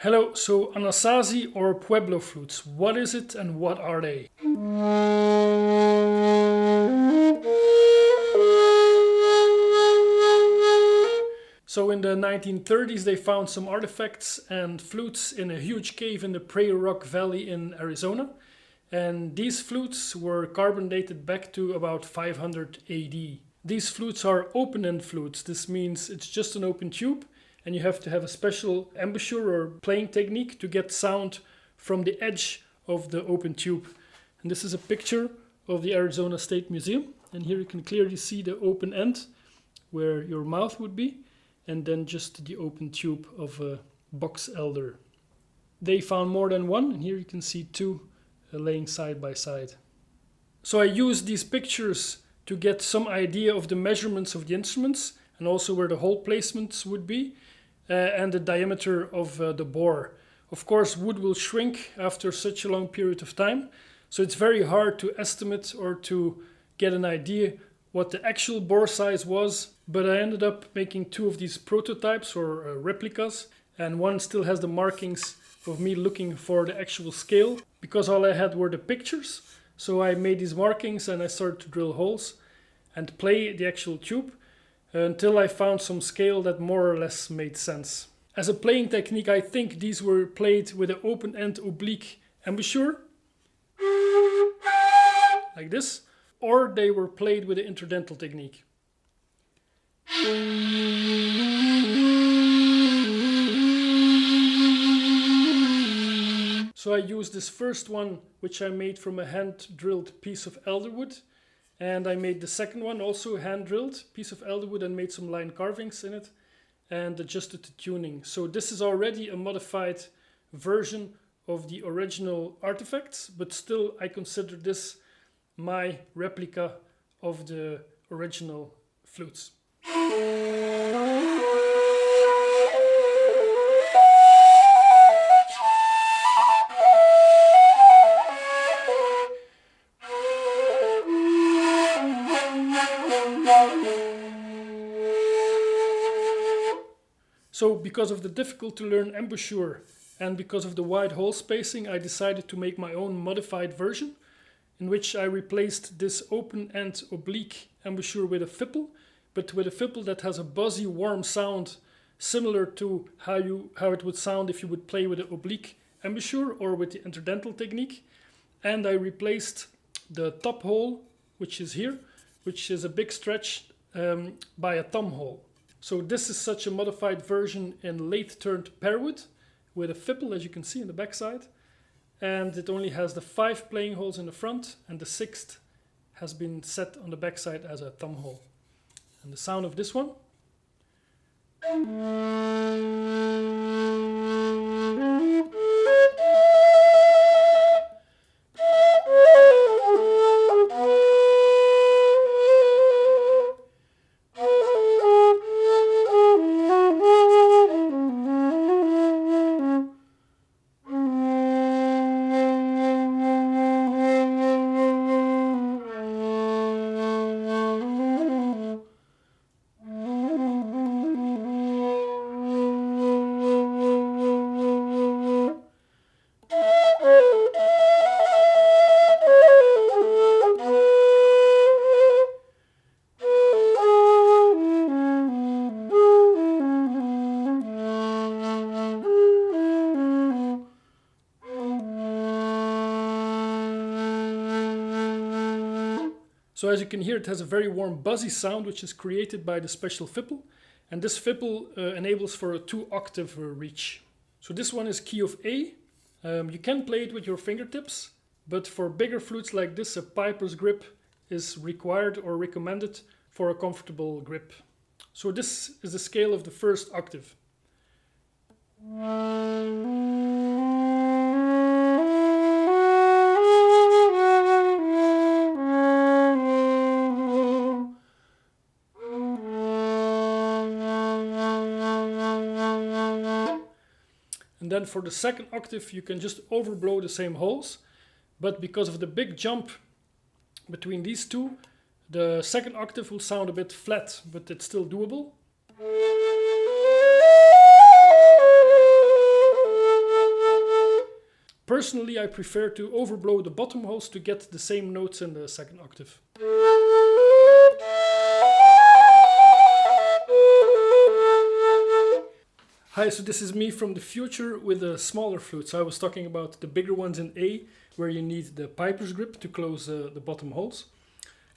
Hello, so Anasazi or Pueblo flutes, what is it and what are they? So in the 1930s they found some artifacts and flutes in a huge cave in the Prairie Rock Valley in Arizona. And these flutes were carbon dated back to about 500 AD. These flutes are open-end flutes. This means it's just an open tube and you have to have a special embouchure or playing technique to get sound from the edge of the open tube. And this is a picture of the Arizona State Museum. And here you can clearly see the open end where your mouth would be, and then just the open tube of a box elder. They found more than one, and here you can see two laying side by side. So I used these pictures to get some idea of the measurements of the instruments and also where the hole placements would be and the diameter of the bore. Of course, wood will shrink after such a long period of time, so it's very hard to estimate or to get an idea what the actual bore size was, but I ended up making two of these prototypes or replicas, and one still has the markings of me looking for the actual scale, because all I had were the pictures. So I made these markings and I started to drill holes and play the actual tube until I found some scale that more or less made sense. As a playing technique, I think these were played with an open-end oblique embouchure, like this, or they were played with an interdental technique. So I used this first one, which I made from a hand-drilled piece of elderwood, and I made the second one, also a hand-drilled piece of elderwood, and made some line carvings in it and adjusted the tuning. So this is already a modified version of the original artifacts, but still I consider this my replica of the original flutes. So because of the difficult to learn embouchure and because of the wide hole spacing, I decided to make my own modified version in which I replaced this open-end oblique embouchure with a fipple, but with a fipple that has a buzzy, warm sound similar to how it would sound if you would play with an oblique embouchure or with the interdental technique. And I replaced the top hole, which is here, which is a big stretch, by a thumb hole. So this is such a modified version in lathe turned pearwood with a fipple, as you can see in the backside. And it only has the 5 playing holes in the front, and the 6th has been set on the backside as a thumb hole. And the sound of this one. So as you can hear, it has a very warm buzzy sound which is created by the special fipple, and this fipple enables for a 2-octave reach. So this one is key of A. You can play it with your fingertips, but for bigger flutes like this, a piper's grip is required or recommended for a comfortable grip. So this is the scale of the first octave. And then for the second octave you can just overblow the same holes, but because of the big jump between these two, the second octave will sound a bit flat, but it's still doable. Personally, I prefer to overblow the bottom holes to get the same notes in the second octave. Hi, so this is me from the future with a smaller flute. So I was talking about the bigger ones in A, where you need the piper's grip to close the bottom holes.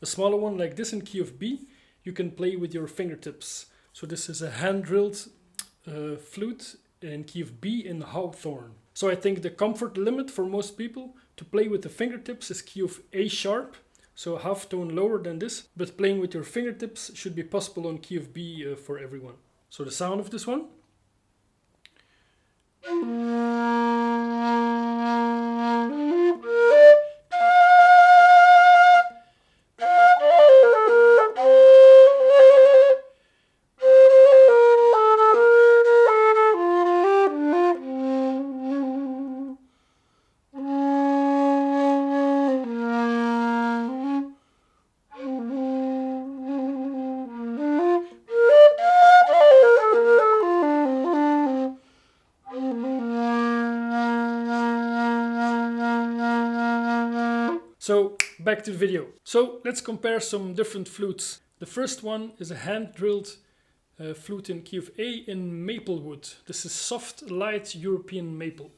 A smaller one like this in key of B, you can play with your fingertips. So this is a hand-drilled flute in key of B in Hawthorne. So I think the comfort limit for most people to play with the fingertips is key of A sharp, so a half tone lower than this, but playing with your fingertips should be possible on key of B for everyone. So the sound of this one. So back to the video. So let's compare some different flutes. The first one is a hand-drilled flute in key of A in maple wood. This is soft, light European maple.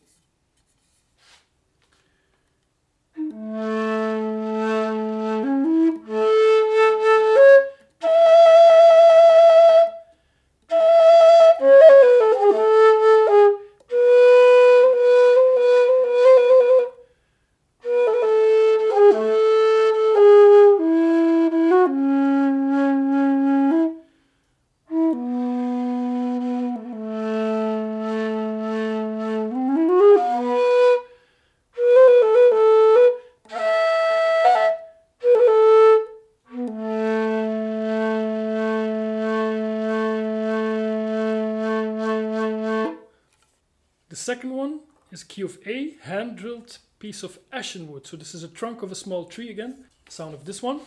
The second one is key of A, hand-drilled piece of ashen wood. So this is a trunk of a small tree again. Sound of this one.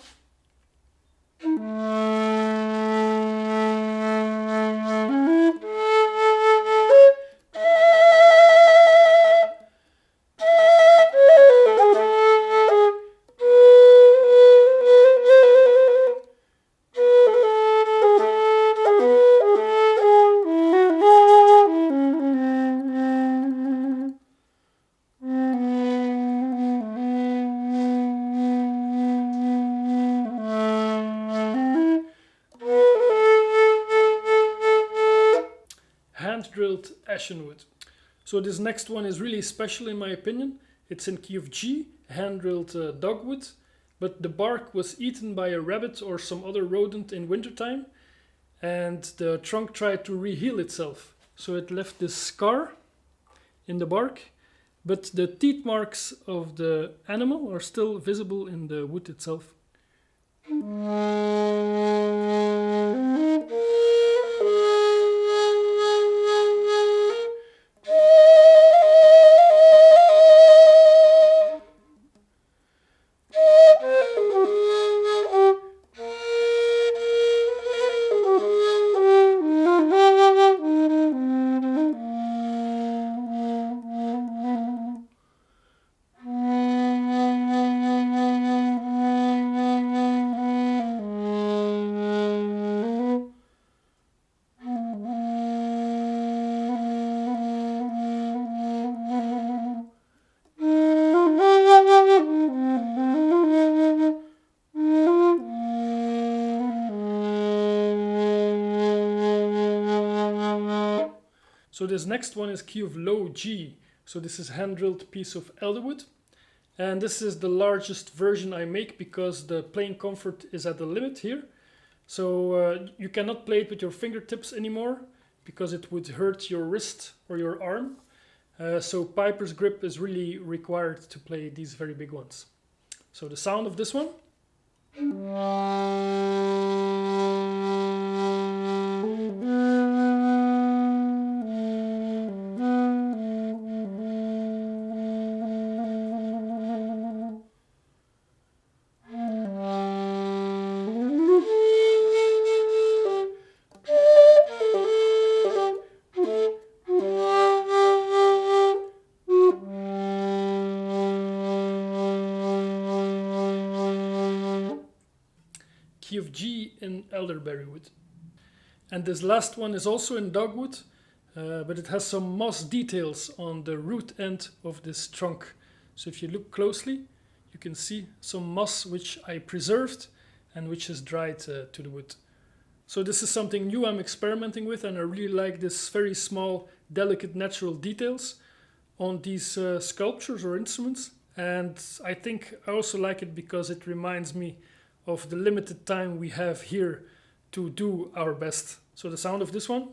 Hand-drilled ashen wood. So this next one is really special in my opinion. It's in key of G, hand-drilled dogwood, but the bark was eaten by a rabbit or some other rodent in wintertime, and the trunk tried to re-heal itself. So it left this scar in the bark, but the teeth marks of the animal are still visible in the wood itself. So this next one is key of low G. So this is hand-drilled piece of elderwood. And this is the largest version I make because the playing comfort is at the limit here. So you cannot play it with your fingertips anymore because it would hurt your wrist or your arm. So piper's grip is really required to play these very big ones. So the sound of this one. key of G in elderberry wood. And this last one is also in dogwood, but it has some moss details on the root end of this trunk. So if you look closely, you can see some moss which I preserved and which is dried to the wood. So this is something new I'm experimenting with, and I really like this very small, delicate, natural details on these sculptures or instruments. And I think I also like it because it reminds me of the limited time we have here to do our best. So the sound of this one.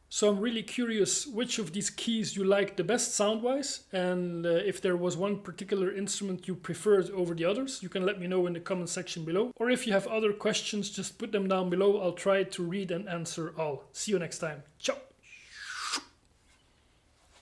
So I'm really curious which of these keys you like the best sound-wise, and if there was one particular instrument you preferred over the others, you can let me know in the comment section below. Or if you have other questions, just put them down below. I'll try to read and answer all. See you next time. Ciao!